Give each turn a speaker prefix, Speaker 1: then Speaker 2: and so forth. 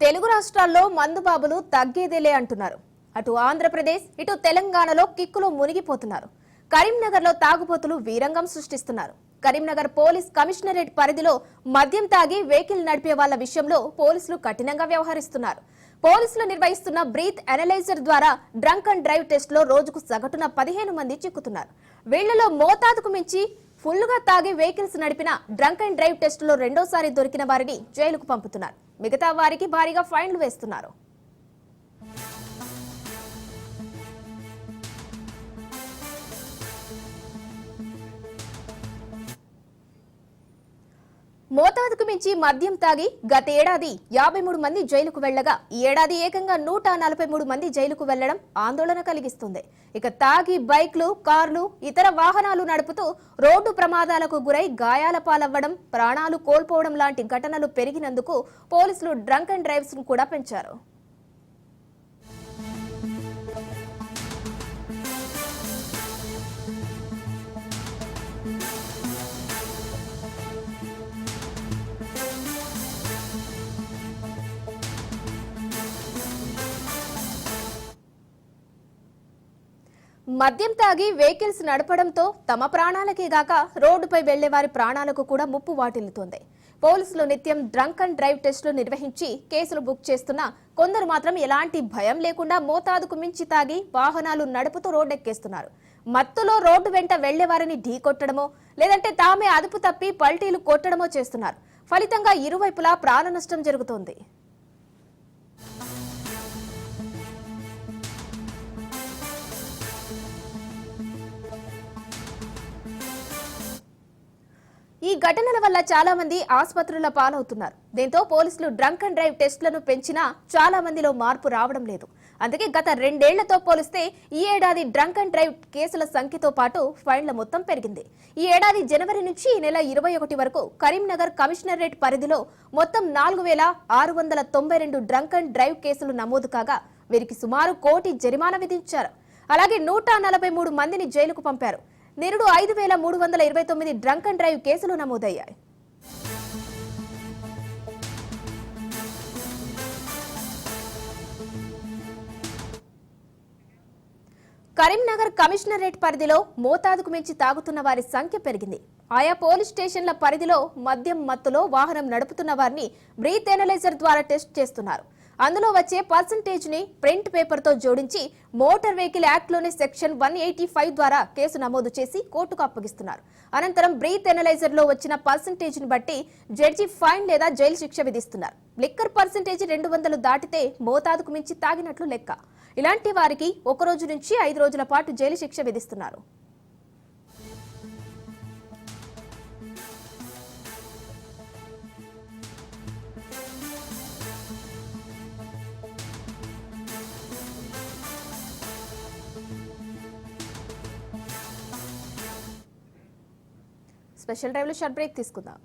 Speaker 1: తెలుగు రాష్ట్రాల్లో మందుబాబులు తగ్గేదేలే అంటున్నారు. అటు ఆంధ్రప్రదేశ్ ఇటు తెలంగాణలో కిక్కులో మునిగిపోతున్నారు. కరీంనగర్లో తాగుబోతులు వీరంగం సృష్టిస్తున్నారు. కరీంనగర్ పోలీస్ కమిషనరేట్ పరిధిలో మద్యం తాగి వెహికల్ నడిపే వాళ్ల విషయంలో పోలీసులు కఠినంగా వ్యవహరిస్తున్నారు. పోలీసులు నిర్వహిస్తున్న బ్రీత్ అనలైజర్ ద్వారా డ్రంక్ అండ్ డ్రైవ్ టెస్ట్ లో రోజుకు సగటున 15 మంది చిక్కుతున్నారు. వీళ్లలో మోతాదుకు మించి ఫుల్లుగా తాగి వెహికల్స్ నడిపిన డ్రంక్ అండ్ డ్రైవ్ టెస్ట్ లో రెండోసారి దొరికిన వారిని జైలుకు పంపుతున్నారు. మిగతా వారికి భారీగా ఫైన్లు వేస్తున్నారు. మోతాదుకు మించి మద్యం తాగి గత ఏడాది 53 మంది జైలుకు వెళ్లగా ఈ ఏడాది ఏకంగా 143 మంది జైలుకు వెళ్లడం ఆందోళన కలిగిస్తుంది. ఇక తాగి బైక్లు, కార్లు, ఇతర వాహనాలు నడుపుతూ రోడ్డు ప్రమాదాలకు గురై గాయాల పాలవ్వడం, ప్రాణాలు కోల్పోవడం లాంటి ఘటనలు పెరిగినందుకు పోలీసులు డ్రంక్ అండ్ డ్రైవ్స్ ను కూడా పెంచారు. మద్యం తాగి వెహికల్స్ నడపడంతో తమ ప్రాణాలకే గాక రోడ్డుపై వెళ్లే వారి ప్రాణాలకు కూడా ముప్పు వాటిల్లుతోంది. పోలీసులు నిత్యం డ్రంక్ అండ్ డ్రైవ్ టెస్టులు నిర్వహించి కేసులు బుక్ చేస్తున్నా కొందరు మాత్రం ఎలాంటి భయం లేకుండా మోతాదుకు మించి తాగి వాహనాలు నడుపుతూ రోడ్డెక్కేస్తున్నారు. మత్తులో రోడ్డు వెంట వెళ్లే వారిని ఢీకొట్టడమో లేదంటే తామే అదుపు తప్పి పల్టీలు కొట్టడమో చేస్తున్నారు. ఫలితంగా ఇరువైపులా ప్రాణ నష్టం జరుగుతోంది. ఈ ఘటనల వల్ల చాలా మంది ఆసుపత్రుల పాలవుతున్నారు. దీంతో పోలీసులు డ్రంక్ అండ్ డ్రైవ్ టెస్టులను పెంచినా చాలా మందిలో మార్పు రావడం లేదు. అందుకే గత 2 ఏళ్లతో పోలిస్తే ఈ ఏడాది డ్రంక్ అండ్ డ్రైవ్ కేసుల సంఖ్యతో పాటు ఫైన్ల మొత్తం పెరిగింది. ఈ ఏడాది జనవరి నుంచి ఈ నెల 21 వరకు కరీంనగర్ కమిషనరేట్ పరిధిలో మొత్తం 4692 డ్రంక్ అండ్ డ్రైవ్ కేసులు నమోదు కాగా వీరికి సుమారు 1 కోటి జరిమానా విధించారు. అలాగే 143 మందిని జైలుకు పంపారు. నిరుడు 5329 డ్రంక్ అండ్ డ్రైవ్ కేసులు నమోదయ్యాయి. కరీంనగర్ కమిషనరేట్ పరిధిలో మోతాదుకు మించి తాగుతున్న వారి సంఖ్య పెరిగింది. ఆయా పోలీస్ స్టేషన్ల పరిధిలో మద్యం మత్తులో వాహనం నడుపుతున్న వారిని బ్రీత్ ఎనలైజర్ ద్వారా టెస్ట్ చేస్తున్నారు. అందులో వచ్చే పర్సంటేజ్ ని ప్రింట్ పేపర్ తో జోడించి మోటార్ వెహికల్ యాక్ట్ లోని సెక్షన్ 185 ద్వారా కేసు నమోదు చేసి కోర్టుకు అప్పగిస్తున్నారు. అనంతరం బ్రీత్ ఎనలైజర్ లో వచ్చిన పర్సంటేజ్ ని బట్టి జడ్జి ఫైన్ లేదా జైలు శిక్ష విధిస్తున్నారు. లిక్కర్ పర్సంటేజ్ 200 దాటితే మోతాదుకు మించి తాగినట్లు లెక్క. ఇలాంటి వారికి 1 రోజు నుంచి 5 రోజుల పాటు జైలు శిక్ష విధిస్తున్నారు. స్పెషల్ డ్రైవ్ లో షార్ట్ బ్రేక్ తీసుకుందాం.